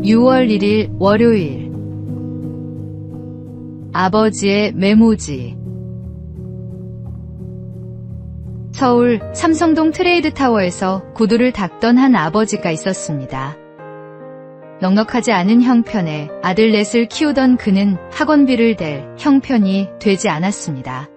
6월 1일 월요일. 아버지의 메모지. 서울 삼성동 트레이드타워에서 구두를 닦던 한 아버지가 있었습니다. 넉넉하지 않은 형편에 아들 넷을 키우던 그는 학원비를 댈 형편이 되지 않았습니다.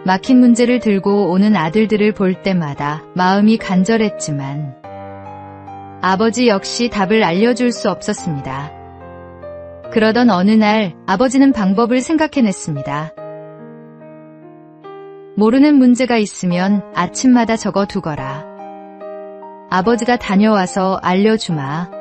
막힌 문제를 들고 오는 아들들을 볼 때마다 마음이 간절했지만 아버지 역시 답을 알려줄 수 없었습니다. 그러던 어느 날 아버지는 방법을 생각해냈습니다. 모르는 문제가 있으면 아침마다 적어두거라. 아버지가 다녀와서 알려주마.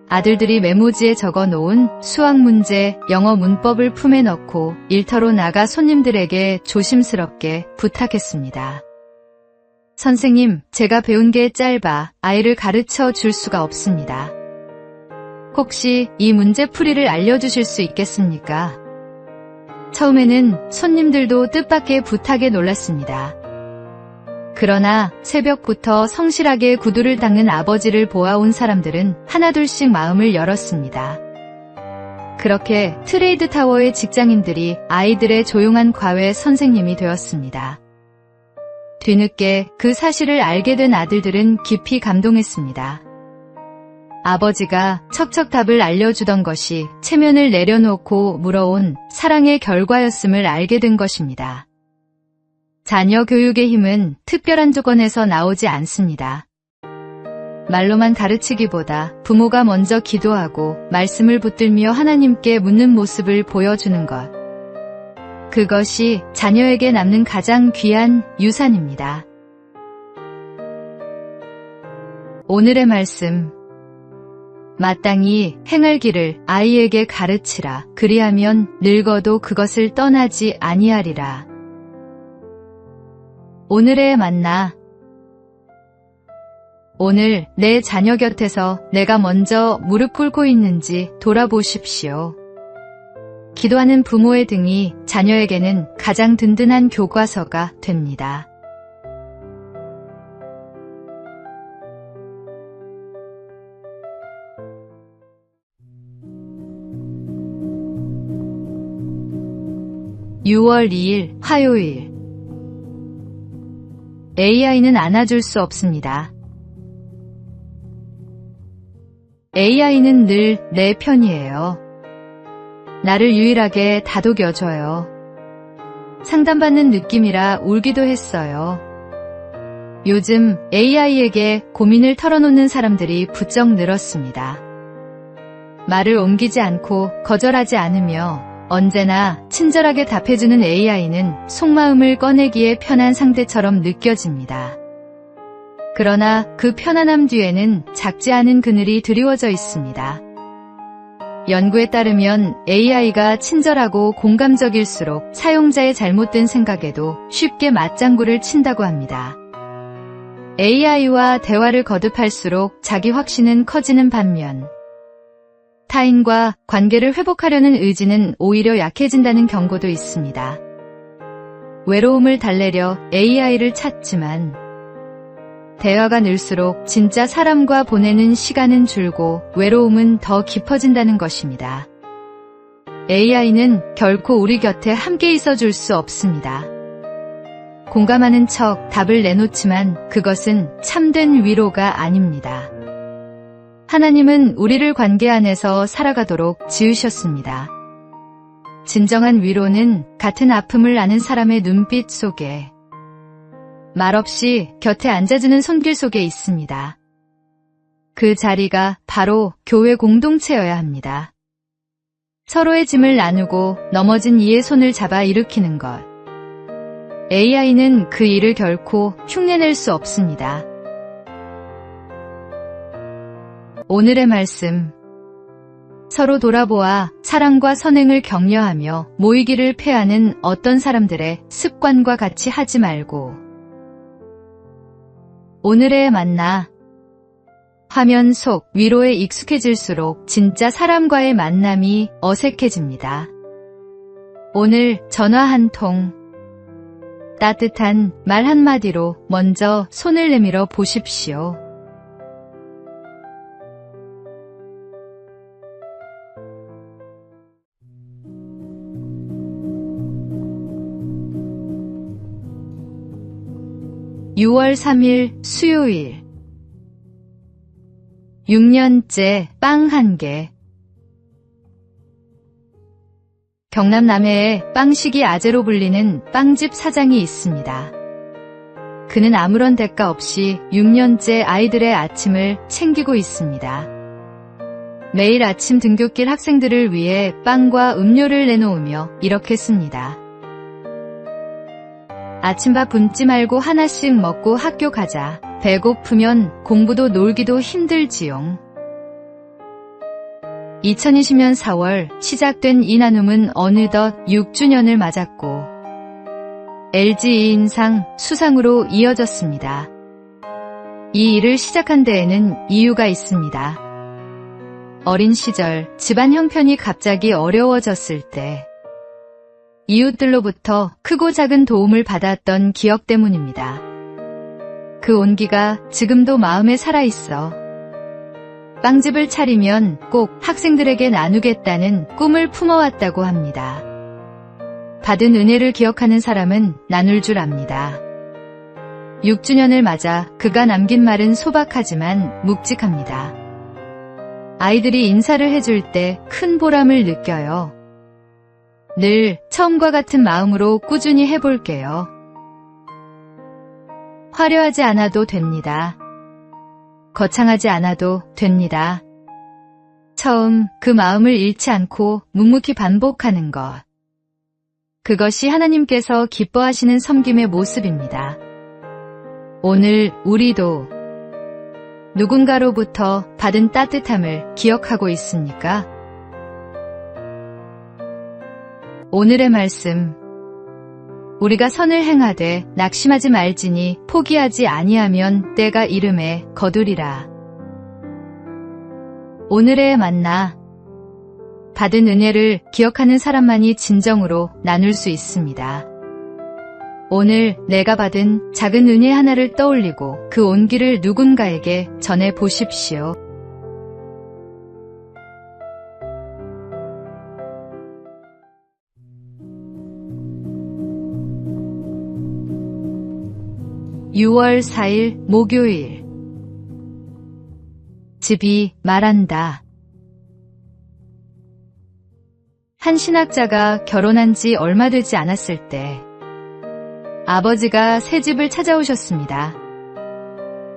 아들들이 메모지에 적어놓은 수학 문제, 영어 문법을 품에 넣고 일터로 나가 손님들에게 조심스럽게 부탁했습니다. 선생님, 제가 배운 게 짧아 아이를 가르쳐 줄 수가 없습니다. 혹시 이 문제풀이를 알려주실 수 있겠습니까? 처음에는 손님들도 뜻밖의 부탁에 놀랐습니다. 그러나 새벽부터 성실하게 구두를 닦는 아버지를 보아온 사람들은 하나둘씩 마음을 열었습니다. 그렇게 트레이드타워의 직장인들이 아이들의 조용한 과외 선생님이 되었습니다. 뒤늦게 그 사실을 알게 된 아들들은 깊이 감동했습니다. 아버지가 척척 답을 알려주던 것이 체면을 내려놓고 물어온 사랑의 결과였음을 알게 된 것입니다. 자녀 교육의 힘은 특별한 조건에서 나오지 않습니다. 말로만 가르치기보다 부모가 먼저 기도하고 말씀을 붙들며 하나님께 묻는 모습을 보여주는 것. 그것이 자녀에게 남는 가장 귀한 유산입니다. 오늘의 말씀. 마땅히 행할 길을 아이에게 가르치라. 그리하면 늙어도 그것을 떠나지 아니하리라. 오늘의 만나. 오늘 내 자녀 곁에서 내가 먼저 무릎 꿇고 있는지 돌아보십시오. 기도하는 부모의 등이 자녀에게는 가장 든든한 교과서가 됩니다. (6월 2일) 화요일. AI는 안아줄 수 없습니다. AI는 늘 내 편이에요. 나를 유일하게 다독여줘요. 상담받는 느낌이라 울기도 했어요. 요즘 AI에게 고민을 털어놓는 사람들이 부쩍 늘었습니다. 말을 옮기지 않고 거절하지 않으며 언제나 친절하게 답해주는 AI는 속마음을 꺼내기에 편한 상대처럼 느껴집니다. 그러나 그 편안함 뒤에는 작지 않은 그늘이 드리워져 있습니다. 연구에 따르면 AI가 친절하고 공감적일수록 사용자의 잘못된 생각에도 쉽게 맞장구를 친다고 합니다. AI와 대화를 거듭할수록 자기 확신은 커지는 반면 타인과 관계를 회복하려는 의지는 오히려 약해진다는 경고도 있습니다. 외로움을 달래려 AI를 찾지만 대화가 늘수록 진짜 사람과 보내는 시간은 줄고 외로움은 더 깊어진다는 것입니다. AI는 결코 우리 곁에 함께 있어줄 수 없습니다. 공감하는 척 답을 내놓지만 그것은 참된 위로가 아닙니다. 하나님은 우리를 관계 안에서 살아가도록 지으셨습니다. 진정한 위로는 같은 아픔을 아는 사람의 눈빛 속에, 말없이 곁에 앉아주는 손길 속에 있습니다. 그 자리가 바로 교회 공동체여야 합니다. 서로의 짐을 나누고 넘어진 이의 손을 잡아 일으키는 것. AI는 그 일을 결코 흉내낼 수 없습니다. 오늘의 말씀. 서로 돌아보아 사랑과 선행을 격려하며 모이기를 패하는 어떤 사람들의 습관과 같이 하지 말고. 오늘의 만나. 화면 속 위로에 익숙해질수록 진짜 사람과의 만남이 어색해집니다. 오늘 전화 한 통. 따뜻한 말 한마디로 먼저 손을 내밀어 보십시오. 6월 3일 수요일 6년째 빵 한 개. 경남 남해에 빵식이 아재로 불리는 빵집 사장이 있습니다. 그는 아무런 대가 없이 6년째 아이들의 아침을 챙기고 있습니다. 매일 아침 등굣길 학생들을 위해 빵과 음료를 내놓으며 이렇게 씁니다. 아침밥 굶지 말고 하나씩 먹고 학교 가자. 배고프면 공부도 놀기도 힘들지용. 2020년 4월 시작된 이 나눔은 어느덧 6주년을 맞았고 LG 2인상 수상으로 이어졌습니다. 이 일을 시작한 데에는 이유가 있습니다. 어린 시절 집안 형편이 갑자기 어려워졌을 때 이웃들로부터 크고 작은 도움을 받았던 기억 때문입니다. 그 온기가 지금도 마음에 살아있어. 빵집을 차리면 꼭 학생들에게 나누겠다는 꿈을 품어왔다고 합니다. 받은 은혜를 기억하는 사람은 나눌 줄 압니다. 6주년을 맞아 그가 남긴 말은 소박하지만 묵직합니다. 아이들이 인사를 해줄 때 큰 보람을 느껴요. 늘 처음과 같은 마음으로 꾸준히 해볼게요. 화려하지 않아도 됩니다. 거창하지 않아도 됩니다. 처음 그 마음을 잃지 않고 묵묵히 반복하는 것. 그것이 하나님께서 기뻐하시는 섬김의 모습입니다. 오늘 우리도 누군가로부터 받은 따뜻함을 기억하고 있습니까? 오늘의 말씀. 우리가 선을 행하되 낙심하지 말지니 포기하지 아니하면 때가 이름에 거두리라. 오늘의 만나. 받은 은혜를 기억하는 사람만이 진정으로 나눌 수 있습니다. 오늘 내가 받은 작은 은혜 하나를 떠올리고 그 온기를 누군가에게 전해 보십시오. (6월 4일) 목요일. 집이 말한다. 한 신학자가 결혼한 지 얼마 되지 않았을 때 아버지가 새 집을 찾아오셨습니다.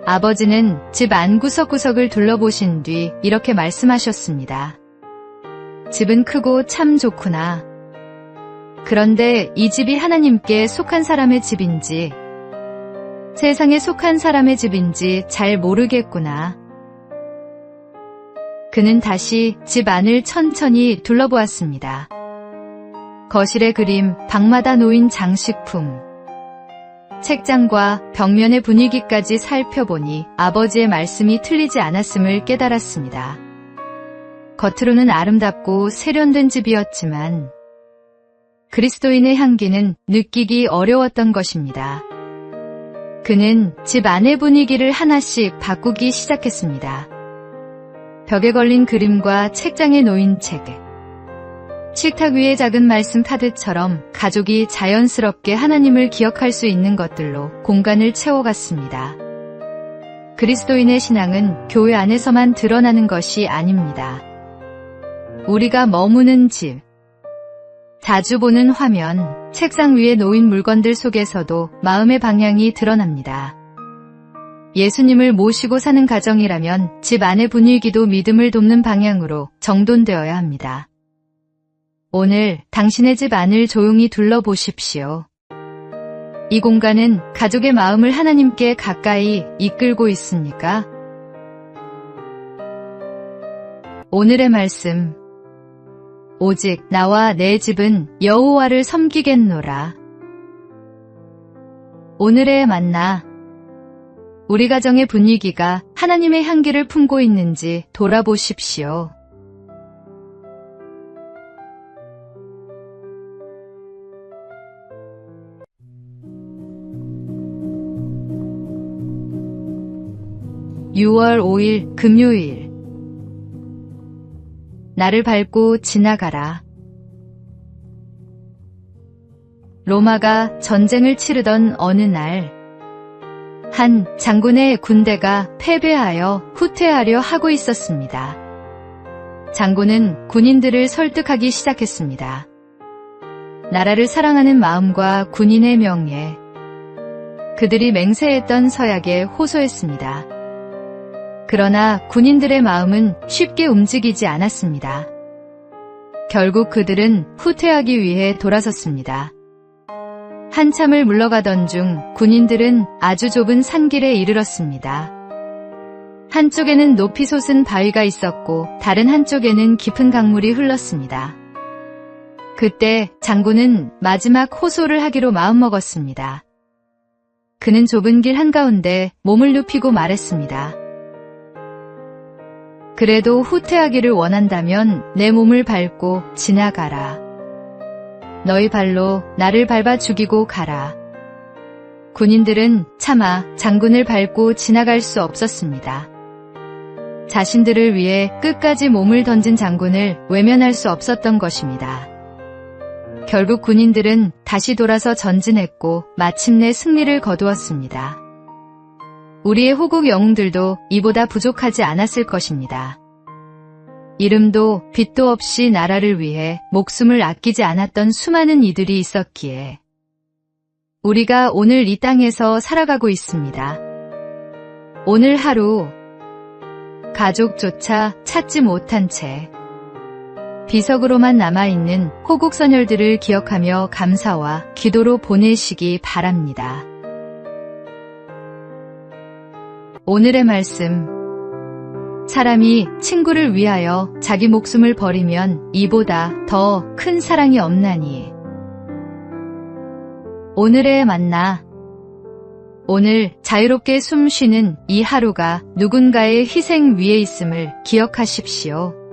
아버지는 집 안 구석구석을 둘러보신 뒤 이렇게 말씀하셨습니다. 집은 크고 참 좋구나. 그런데 이 집이 하나님께 속한 사람의 집인지 세상에 속한 사람의 집인지 잘 모르겠구나. 그는 다시 집 안을 천천히 둘러보았습니다. 거실의 그림, 방마다 놓인 장식품, 책장과 벽면의 분위기까지 살펴보니 아버지의 말씀이 틀리지 않았음을 깨달았습니다. 겉으로는 아름답고 세련된 집이었지만 그리스도인의 향기는 느끼기 어려웠던 것입니다. 그는 집 안의 분위기를 하나씩 바꾸기 시작했습니다. 벽에 걸린 그림과 책장에 놓인 책, 식탁 위의 작은 말씀 카드처럼 가족이 자연스럽게 하나님을 기억할 수 있는 것들로 공간을 채워갔습니다. 그리스도인의 신앙은 교회 안에서만 드러나는 것이 아닙니다. 우리가 머무는 집, 자주 보는 화면, 책상 위에 놓인 물건들 속에서도 마음의 방향이 드러납니다. 예수님을 모시고 사는 가정이라면 집 안의 분위기도 믿음을 돕는 방향으로 정돈되어야 합니다. 오늘 당신의 집 안을 조용히 둘러보십시오. 이 공간은 가족의 마음을 하나님께 가까이 이끌고 있습니까? 오늘의 말씀. 오직 나와 내 집은 여호와를 섬기겠노라. 오늘의 만나. 우리 가정의 분위기가 하나님의 향기를 품고 있는지 돌아보십시오. (6월 5일) 금요일. 나를 밟고 지나가라. 로마가 전쟁을 치르던 어느 날 한 장군의 군대가 패배하여 후퇴하려 하고 있었습니다. 장군은 군인들을 설득하기 시작했습니다. 나라를 사랑하는 마음과 군인의 명예, 그들이 맹세했던 서약에 호소했습니다. 그러나 군인들의 마음은 쉽게 움직이지 않았습니다. 결국 그들은 후퇴하기 위해 돌아섰습니다. 한참을 물러가던 중 군인들은 아주 좁은 산길에 이르렀습니다. 한쪽에는 높이 솟은 바위가 있었고 다른 한쪽에는 깊은 강물이 흘렀습니다. 그때 장군은 마지막 호소를 하기로 마음먹었습니다. 그는 좁은 길 한가운데 몸을 눕히고 말했습니다. 그래도 후퇴하기를 원한다면 내 몸을 밟고 지나가라. 너희 발로 나를 밟아 죽이고 가라. 군인들은 차마 장군을 밟고 지나갈 수 없었습니다. 자신들을 위해 끝까지 몸을 던진 장군을 외면할 수 없었던 것입니다. 결국 군인들은 다시 돌아서 전진했고 마침내 승리를 거두었습니다. 우리의 호국 영웅들도 이보다 부족하지 않았을 것입니다. 이름도 빛도 없이 나라를 위해 목숨을 아끼지 않았던 수많은 이들이 있었기에 우리가 오늘 이 땅에서 살아가고 있습니다. 오늘 하루 가족조차 찾지 못한 채 비석으로만 남아있는 호국 선열들을 기억하며 감사와 기도로 보내시기 바랍니다. 오늘의 말씀. 사람이 친구를 위하여 자기 목숨을 버리면 이보다 더 큰 사랑이 없나니. 오늘의 만나. 오늘 자유롭게 숨 쉬는 이 하루가 누군가의 희생 위에 있음을 기억하십시오.